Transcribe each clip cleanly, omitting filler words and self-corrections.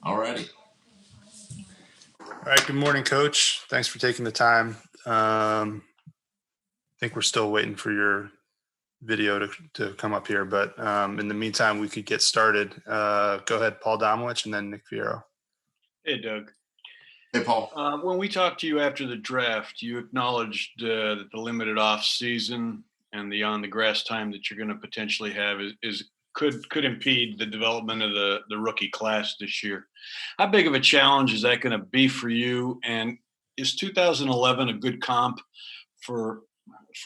Alrighty. All right. Good morning, Coach. Thanks for taking the time. I think we're still waiting for your video to come up here, but in the meantime, we could get started. Go ahead, Paul Domowitch, and then Nick Fiero. Hey, Doug. Hey, Paul. When we talked to you after the draft, you acknowledged that the limited offseason and the on-the-grass time that you're going to potentially have could impede the development of the rookie class this year. How big of a challenge is that going to be for you? And is 2011 a good comp for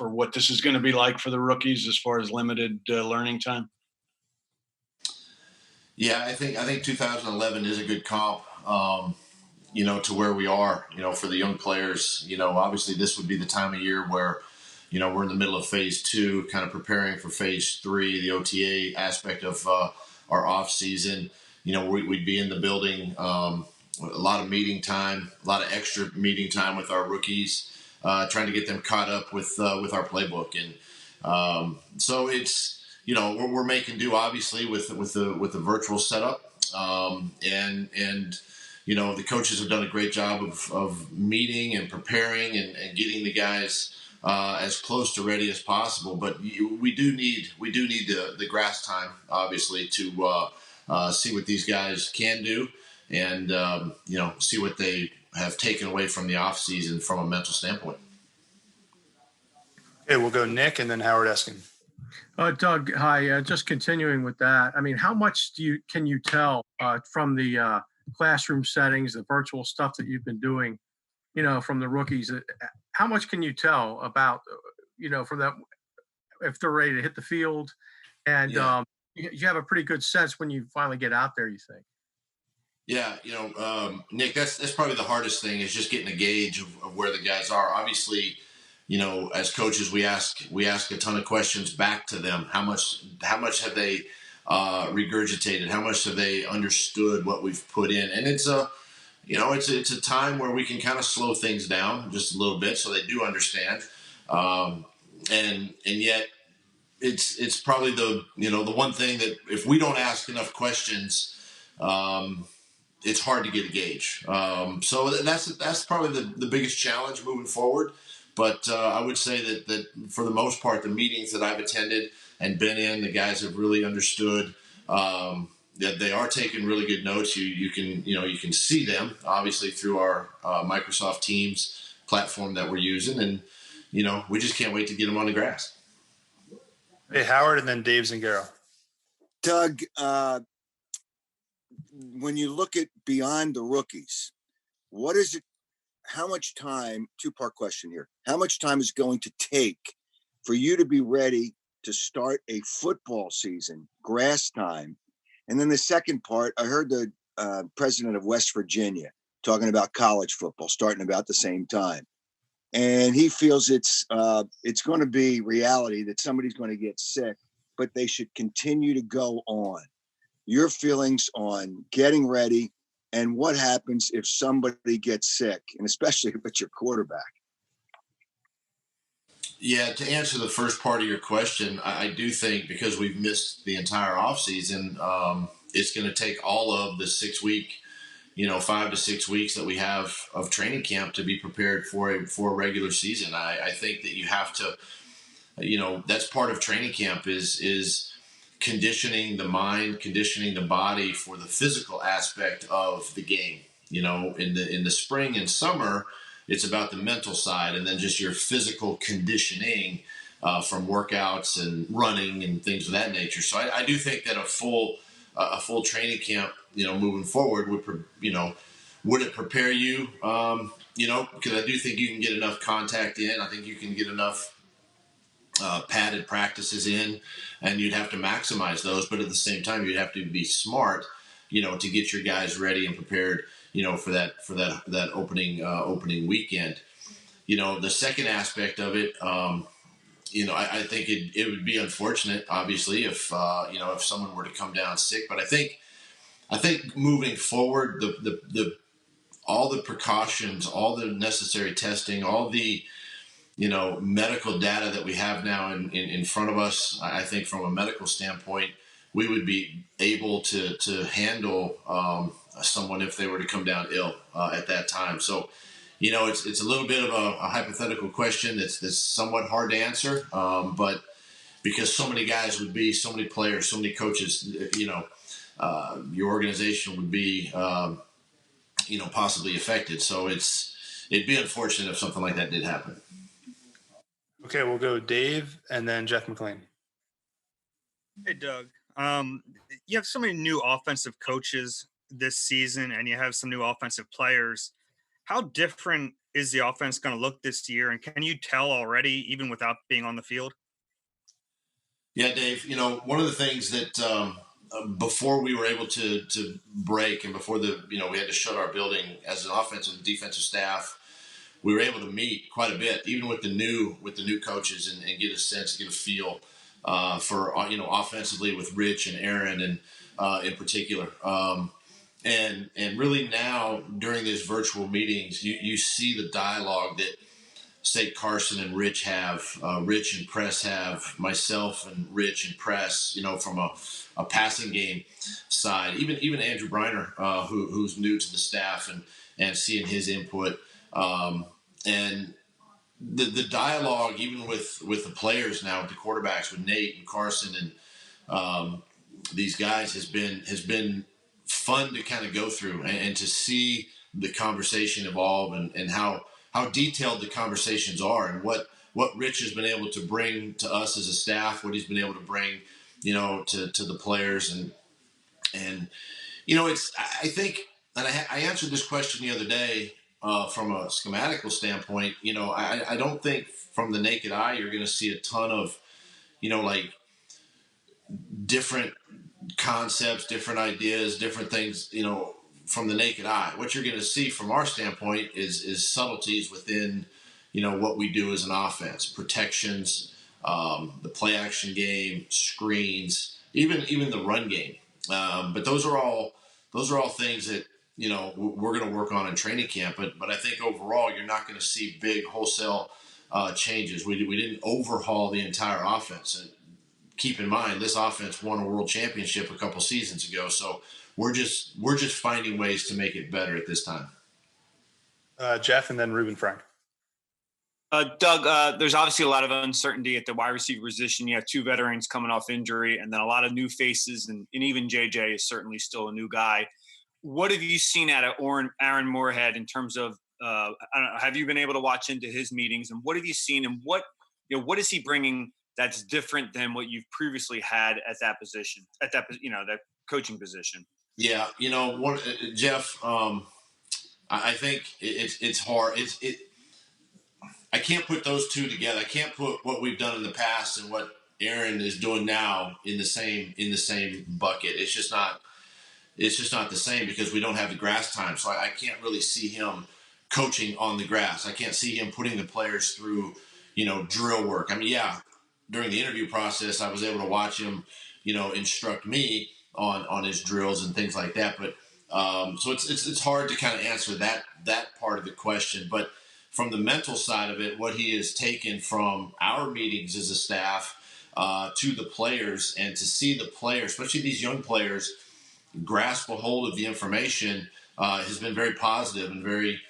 what this is going to be like for the rookies as far as limited learning time? Yeah, I think 2011 is a good comp. To where we are, for the young players. Obviously this would be the time of year where, we're in the middle of phase 2, kind of preparing for phase 3, the OTA aspect of our off season. We'd be in the building, a lot of meeting time, a lot of extra meeting time with our rookies, trying to get them caught up with our playbook. And so it's, we're making do obviously with the virtual setup. The coaches have done a great job of meeting and preparing and getting the guys as close to ready as possible. But we do need the grass time, obviously, to see what these guys can do and see what they have taken away from the off season from a mental standpoint. Okay, we'll go Nick and then Howard Eskin. Doug, hi. Just continuing with that. I mean, how much can you tell from the classroom settings, the virtual stuff that you've been doing, from the rookies? How much can you tell about, from that, if they're ready to hit the field? And you have a pretty good sense when you finally get out there, you think? Yeah, Nick, that's probably the hardest thing, is just getting a gauge of where the guys are. Obviously, as coaches, we ask a ton of questions back to them. How much have they regurgitated? How much have they understood what we've put in? And it's a time where we can kind of slow things down just a little bit so they do understand. And yet it's probably the one thing that if we don't ask enough questions, it's hard to get a gauge. So that's probably the biggest challenge moving forward. But I would say that for the most part, the meetings that I've attended and been in, the guys have really understood that they are taking really good notes. You can see them obviously through our Microsoft Teams platform that we're using, and we just can't wait to get them on the grass. Hey, Howard, and then Dave Zingaro. Doug, when you look at beyond the rookies, what is it? How much time? Two-part question here. How much time is going to take for you to be ready to start a football season, grass time? And then the second part, I heard the president of West Virginia talking about college football starting about the same time. And he feels it's going to be reality that somebody's going to get sick, but they should continue to go on. Your feelings on getting ready and what happens if somebody gets sick, and especially if it's your quarterback? Yeah, to answer the first part of your question, I do think because we've missed the entire offseason, it's going to take all of the 6 week, 5 to 6 weeks that we have of training camp to be prepared for a regular season. I think that you have to, that's part of training camp is conditioning the mind, conditioning the body for the physical aspect of the game. In the spring and summer, it's about the mental side, and then just your physical conditioning from workouts and running and things of that nature. So I do think that a full training camp, moving forward would it prepare you? Because I do think you can get enough contact in. I think you can get enough padded practices in, and you'd have to maximize those. But at the same time, you'd have to be smart, to get your guys ready and prepared, for that opening weekend. The second aspect of it, I think it would be unfortunate, obviously, if someone were to come down sick. But I think moving forward, all the precautions, all the necessary testing, all the medical data that we have now in front of us, I think from a medical standpoint, we would be able to handle someone if they were to come down ill at that time. So, it's a little bit of a hypothetical question that's somewhat hard to answer, but because so many guys would be, so many players, so many coaches, your organization would be, possibly affected. So it'd be unfortunate if something like that did happen. Okay, we'll go Dave and then Jeff McLean. Hey, Doug. You have so many new offensive coaches this season, and you have some new offensive players. How different is the offense going to look this year? And can you tell already, even without being on the field? Yeah, Dave, one of the things that before we were able to break and before we had to shut our building as an offensive and defensive staff, we were able to meet quite a bit, even with the new coaches and get a sense, get a feel for, offensively with Rich and Aaron and in particular. And really now during these virtual meetings, you see the dialogue that, say, Carson and Rich have, Rich and Press have, myself and Rich and Press, from a passing game side, even Andrew Briner, who's new to the staff and seeing his input. And the dialogue, even with the players now, with the quarterbacks, with Nate and Carson and these guys has been fun to kind of go through and to see the conversation evolve and how detailed the conversations are and what Rich has been able to bring to us as a staff, what he's been able to bring, to the players. And I think, and I answered this question the other day from a schematical standpoint. I don't think from the naked eye, you're going to see a ton of, like different concepts, different ideas, different things, from the naked eye. What you're going to see from our standpoint is subtleties within, what we do as an offense, protections, the play action game, screens, even the run game. But those are all things that, we're going to work on in training camp. But I think overall, you're not going to see big wholesale changes. We didn't overhaul the entire offense. And keep in mind, this offense won a world championship a couple seasons ago. So we're just finding ways to make it better at this time. Jeff and then Ruben Frank. Doug, there's obviously a lot of uncertainty at the wide receiver position. You have two veterans coming off injury and then a lot of new faces, and even JJ is certainly still a new guy. What have you seen out of Aaron Moorhead in terms of, I don't know, have you been able to watch into his meetings, and what have you seen, and what is he bringing that's different than what you've previously had at that position, that coaching position? Yeah. Jeff, I think it's hard. I can't put those two together. I can't put what we've done in the past and what Aaron is doing now in the same bucket. It's just not the same because we don't have the grass time. So I can't really see him coaching on the grass. I can't see him putting the players through, drill work. I mean, yeah, during the interview process, I was able to watch him, instruct me on his drills and things like that. But so it's hard to kind of answer that part of the question. But from the mental side of it, what he has taken from our meetings as a staff to the players, and to see the players, especially these young players, grasp a hold of the information has been very positive and very,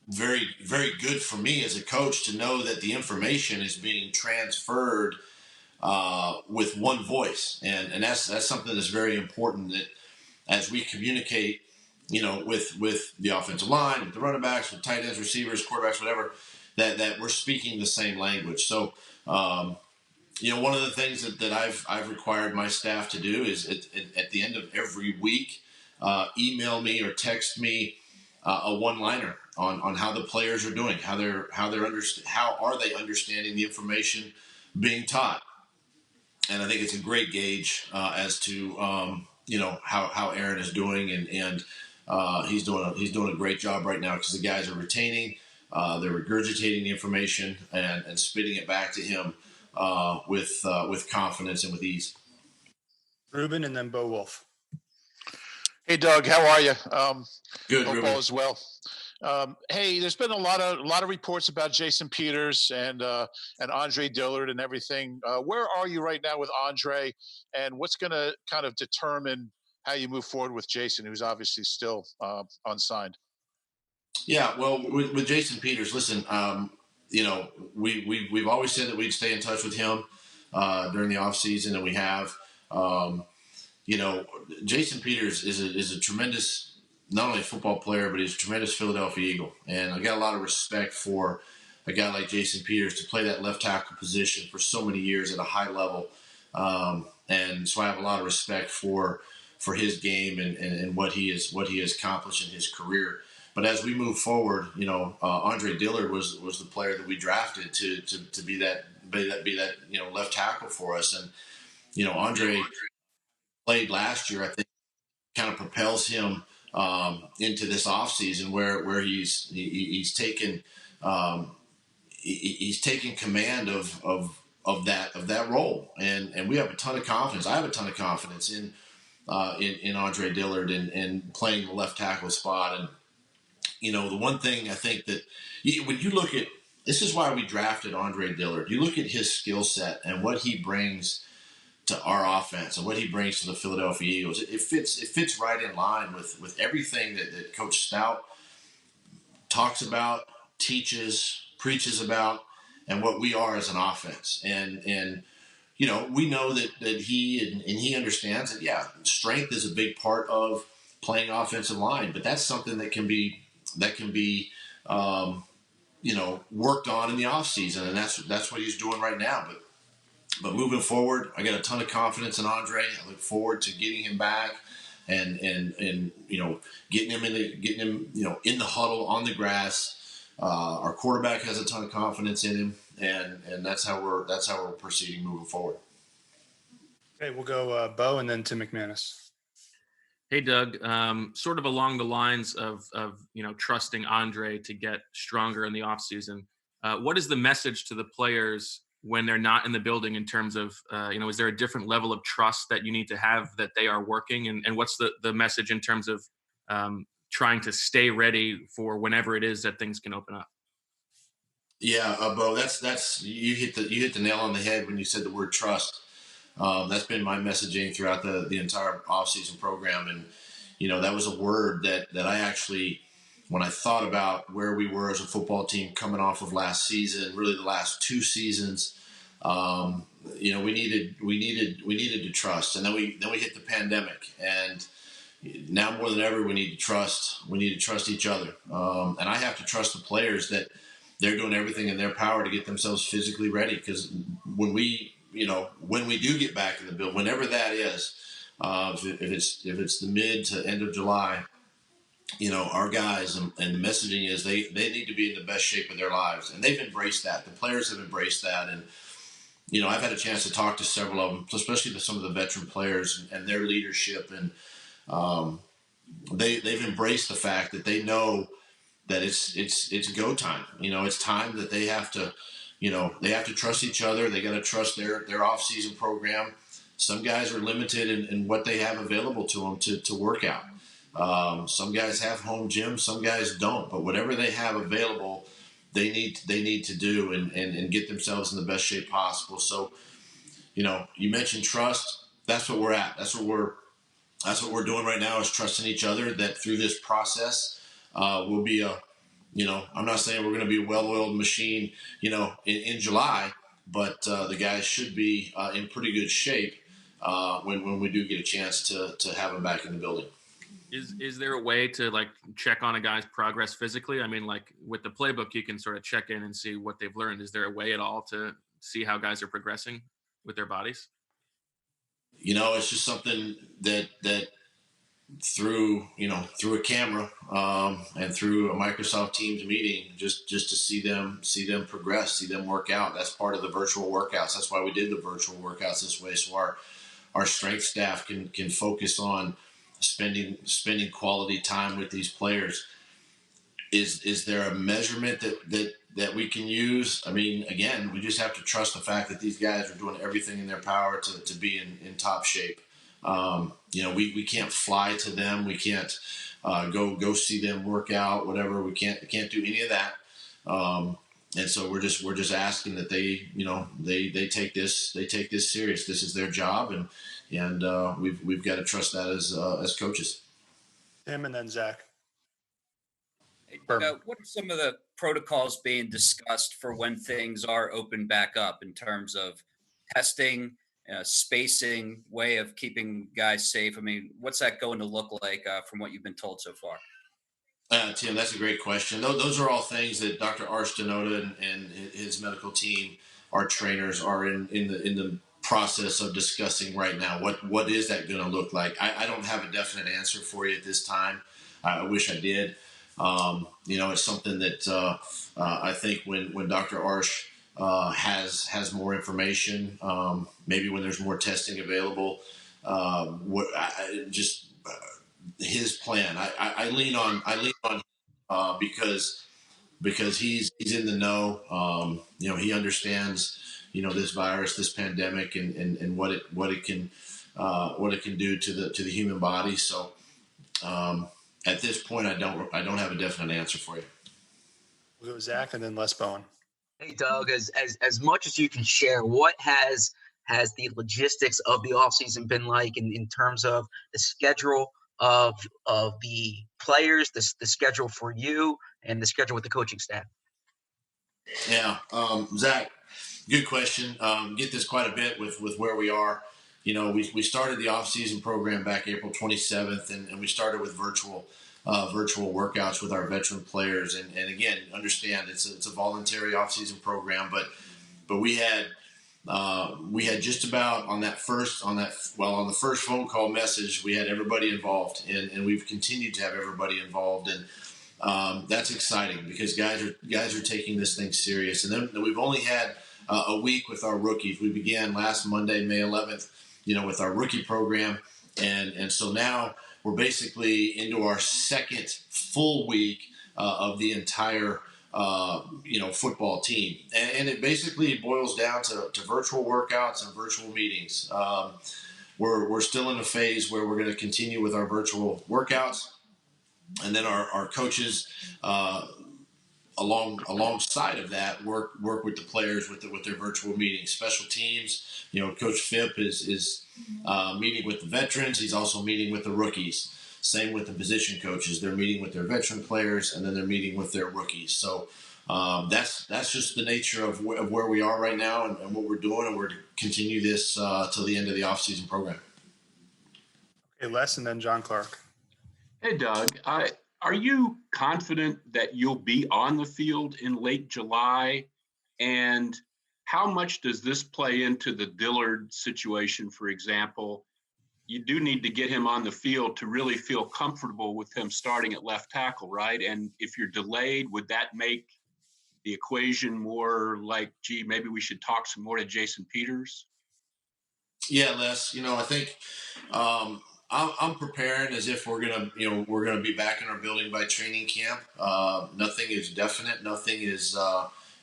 very, very good for me as a coach to know that the information is being transferred with one voice. And that's something that's very important, that as we communicate, with the offensive line, with the running backs, with tight ends, receivers, quarterbacks, whatever, that we're speaking the same language. So, one of the things that I've required my staff to do is at the end of every week, email me or text me a one-liner on how the players are doing, how are they understanding the information being taught. And I think it's a great gauge as to how Aaron is doing, and he's doing a great job right now because the guys are retaining, they're regurgitating the information and spitting it back to him with confidence and with ease. Ruben and then Bo Wolf. Hey, Doug, how are you? Good, Hope Ruben. all is well. Hey, there's been a lot of reports about Jason Peters and Andre Dillard and everything. Where are you right now with Andre, and what's going to kind of determine how you move forward with Jason, who's obviously still unsigned? Yeah, well, with Jason Peters, listen, we've always said that we'd stay in touch with him during the offseason, and we have. Jason Peters is a tremendous, not only a football player, but he's a tremendous Philadelphia Eagle. And I got a lot of respect for a guy like Jason Peters to play that left tackle position for so many years at a high level. And so I have a lot of respect for his game and what he has accomplished in his career. But as we move forward, Andre Dillard was the player that we drafted to be that left tackle for us. And Andre played last year, I think, kind of propels him into this offseason where he's taken command of that role, and we have a ton of confidence. I have a ton of confidence in Andre Dillard and playing the left tackle spot. And the one thing I think that when you look at, this is why we drafted Andre Dillard. You look at his skill set and what he brings to our offense and what he brings to the Philadelphia Eagles. It fits right in line with everything that Coach Stout talks about, teaches, preaches about, and what we are as an offense. And we know that he understands that, yeah, strength is a big part of playing offensive line, but that's something that can be worked on in the offseason, and that's what he's doing right now. But moving forward, I got a ton of confidence in Andre. I look forward to getting him back and getting him in the huddle on the grass. Our quarterback has a ton of confidence in him, and that's how we're proceeding moving forward. Okay, we'll go Bo and then Tim McManus. Hey, Doug, sort of along the lines of trusting Andre to get stronger in the offseason, what is the message to the players when they're not in the building in terms of, is there a different level of trust that you need to have that they are working? And what's the message in terms of trying to stay ready for whenever it is that things can open up? Yeah, Bo, that's you hit the nail on the head when you said the word trust. That's been my messaging throughout the entire offseason program. And, that was a word that I actually, when I thought about where we were as a football team coming off of last season, really the last two seasons, we needed to trust. And then we hit the pandemic, and now more than ever, we need to trust each other. And I have to trust the players that they're doing everything in their power to get themselves physically ready. Because when we do get back in the build, whenever that is, if it's the mid to end of July, our guys and the messaging is they need to be in the best shape of their lives, and they've embraced that. The players have embraced that, and I've had a chance to talk to several of them, especially to some of the veteran players and their leadership, and they've embraced the fact that they know that it's go time. It's time that they have to. They have to trust each other. They got to trust their off-season program. Some guys are limited in what they have available to them to work out. Some guys have home gyms, some guys don't. But whatever they have available, they need to do and get themselves in the best shape possible. So, you mentioned trust. That's what we're at. That's what we're doing right now, is trusting each other. That through this process, we'll be I'm not saying we're going to be a well-oiled machine, in July, but the guys should be in pretty good shape when we do get a chance to have them back in the building. Is there a way to check on a guy's progress physically? I mean, with the playbook, you can sort of check in and see what they've learned. Is there a way at all to see how guys are progressing with their bodies? It's just something that through a camera and through a Microsoft Teams meeting, just to see them progress, see them work out. That's part of the virtual workouts. That's why we did the virtual workouts this way, so our strength staff can focus on spending quality time with these players. Is there a measurement that we can use? I mean, again, we just have to trust the fact that these guys are doing everything in their power to be in top shape. We can't fly to them. We can't go see them work out, whatever. We can't do any of that. And so we're just asking that they take this serious. This is their job, and we've got to trust that as coaches. Tim and then Zach. Hey, what are some of the protocols being discussed for when things are open back up in terms of testing, spacing, way of keeping guys safe? I mean, what's that going to look like from what you've been told so far? Tim, that's a great question. Those are all things that Dr. Arstenoda and his medical team, our trainers, are in the process of discussing right now. What is that going to look like? I don't have a definite answer for you at this time. I wish I did. It's something that I think when Dr. Arsh has more information, maybe when there's more testing available, his plan. I lean on because he's in the know. He understands this virus, this pandemic, and what it can do to the human body. So at this point, I don't have a definite answer for you. We'll go Zach and then Les Bowen. Hey Doug, as much as you can share, what has the logistics of the offseason been like in terms of the schedule of the players, the schedule for you, and the schedule with the coaching staff? Yeah, Zach, good question. Get this quite a bit with where we are. We started the off-season program back April 27th, and we started with virtual workouts with our veteran players. And again, understand it's a voluntary off-season program, but we had just about on the first phone call message, we had everybody involved, and we've continued to have everybody involved, and that's exciting because guys are taking this thing serious. And then we've only had a week with our rookies. We began last Monday, May 11th, with our rookie program, and so now we're basically into our second full week of the entire football team, and it basically boils down to virtual workouts and virtual meetings. We're still in a phase where we're going to continue with our virtual workouts, and then our coaches alongside of that work with the players with their virtual meetings. Special teams, Coach Phipp is meeting with the veterans. He's also meeting with the rookies. Same with the position coaches. They're meeting with their veteran players, and then they're meeting with their rookies. So that's just the nature of where we are right now and what we're doing, and we're to continue this till the end of the off-season program. Okay, Les, and then John Clark. Hey, Doug. Are you confident that you'll be on the field in late July? And how much does this play into the Dillard situation, for example? You do need to get him on the field to really feel comfortable with him starting at left tackle, right? And if you're delayed, would that make the equation more like, gee, maybe we should talk some more to Jason Peters? Yeah, Les, I think I'm preparing as if we're gonna be back in our building by training camp. Nothing is definite. Nothing is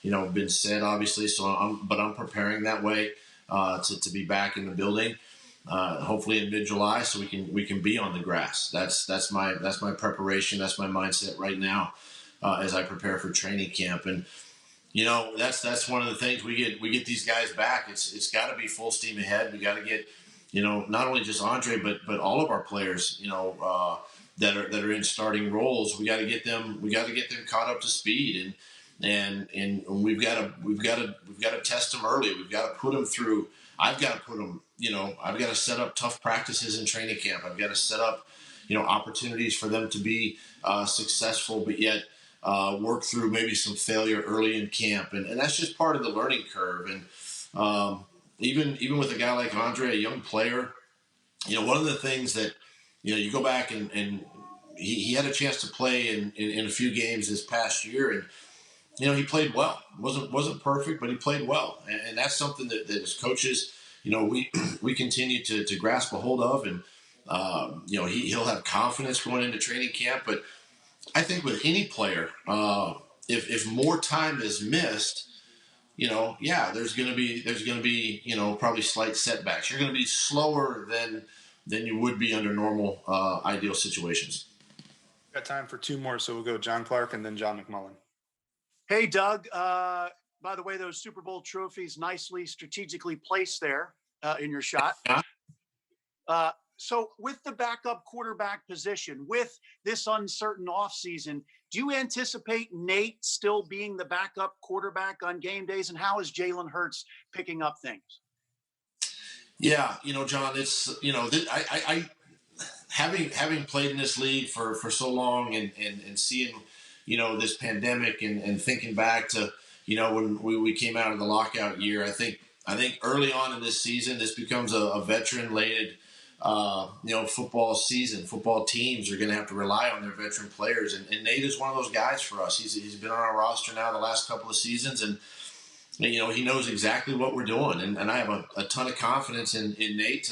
been said, obviously. So I'm preparing that way to be back in the building. Hopefully in mid-July, so we can be on the grass. That's my preparation. That's my mindset right now as I prepare for training camp. And that's one of the things we get these guys back. It's got to be full steam ahead. We got to get not only just Andre but all of our players that are in starting roles. We got to get them caught up to speed, and we've got to test them early. We've got to put them through. I've got to put them. I've got to set up tough practices in training camp. I've got to set up, opportunities for them to be successful, but yet work through maybe some failure early in camp. And that's just part of the learning curve. And even with a guy like Andre, a young player, one of the things that, you go back and he had a chance to play in a few games this past year, and, he played well. Wasn't perfect, but he played well. And that's something that as coaches, we continue to grasp a hold of, and he'll have confidence going into training camp. But I think with any player, if more time is missed, there's going to be probably slight setbacks. You're going to be slower than you would be under normal ideal situations. Got time for two more, so we'll go John Clark and then John McMullen. Hey, Doug. By the way, those Super Bowl trophies nicely strategically placed there in your shot. So with the backup quarterback position, with this uncertain offseason, do you anticipate Nate still being the backup quarterback on game days? And how is Jalen Hurts picking up things? Yeah, John, it's, I having played in this league for so long and seeing, this pandemic and thinking back to, when we came out of the lockout year, I think early on in this season, this becomes a veteran-laden, football season. Football teams are going to have to rely on their veteran players. And Nate is one of those guys for us. He's been on our roster now the last couple of seasons, and he knows exactly what we're doing. And I have a ton of confidence in Nate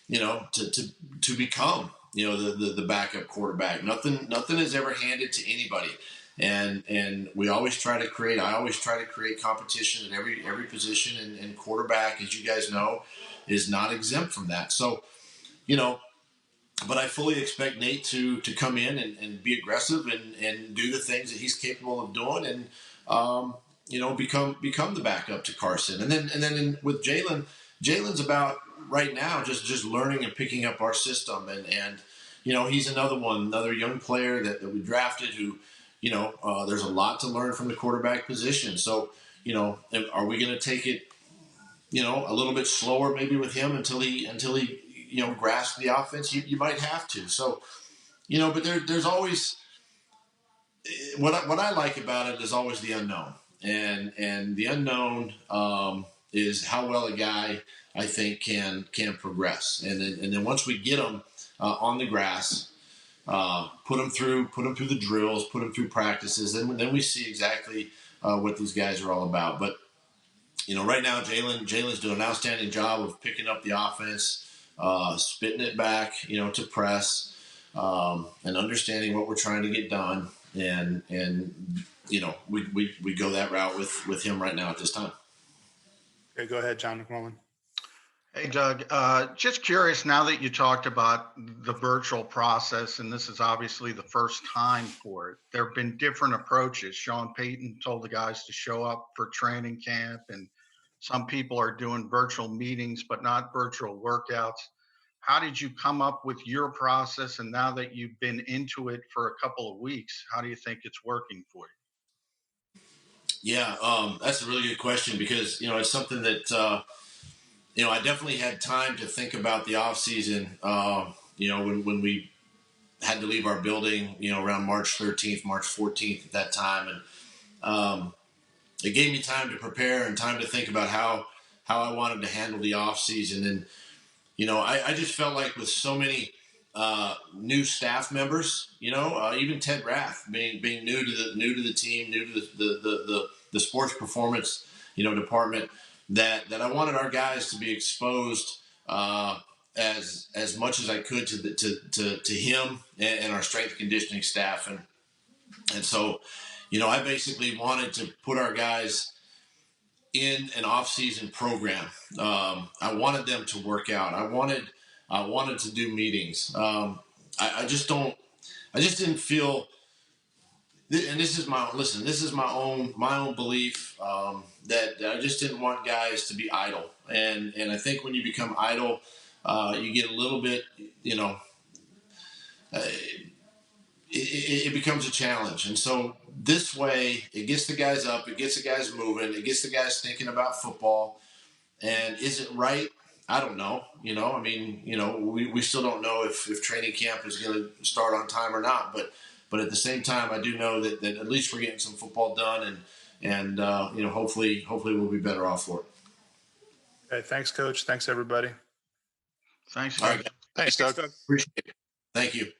to become, the backup quarterback. Nothing is ever handed to anybody. And we always try to create, I always try to create competition at every position, and quarterback, as you guys know, is not exempt from that. So, but I fully expect Nate to come in and be aggressive and do the things that he's capable of doing, and become the backup to Carson. And then with Jalen's about right now just learning and picking up our system, and he's another young player that we drafted who, there's a lot to learn from the quarterback position. So, are we going to take it, a little bit slower maybe with him until he grasps the offense? You might have to. So, but there's always what I like about it is always the unknown, and the unknown is how well a guy, I think, can progress. And then once we get them on the grass, put them through the drills, put them through practices, then we see exactly what these guys are all about. But right now Jalen's doing an outstanding job of picking up the offense, spitting it back, to press, and understanding what we're trying to get done. And we go that route with him right now at this time. Okay, go ahead, John McMullen. Hey, Doug, just curious, now that you talked about the virtual process, and this is obviously the first time for it, there have been different approaches. Sean Payton told the guys to show up for training camp, and some people are doing virtual meetings, but not virtual workouts. How did you come up with your process? And now that you've been into it for a couple of weeks, how do you think it's working for you? Yeah, that's a really good question, because, it's something that, I definitely had time to think about the off season, when we had to leave our building, around March 13th, March 14th at that time. And it gave me time to prepare and time to think about how I wanted to handle the off season. And, I just felt like with so many new staff members, even Ted Rath being new to the team, new to the sports performance, department, that I wanted our guys to be exposed as much as I could to him and our strength and conditioning staff. And so, I basically wanted to put our guys in an off-season program. I wanted them to work out. I wanted to do meetings. I just didn't feel, and this is my own belief, that I just didn't want guys to be idle. And I think when you become idle, you get a little bit, it becomes a challenge. And so this way, it gets the guys up, it gets the guys moving, it gets the guys thinking about football. And is it right? I don't know. We still don't know if training camp is going to start on time or not. But at the same time, I do know that at least we're getting some football done, and hopefully we'll be better off for it. Okay, thanks, Coach. Thanks, everybody. Thanks. All right. Thanks, Doug. Appreciate it. Thank you.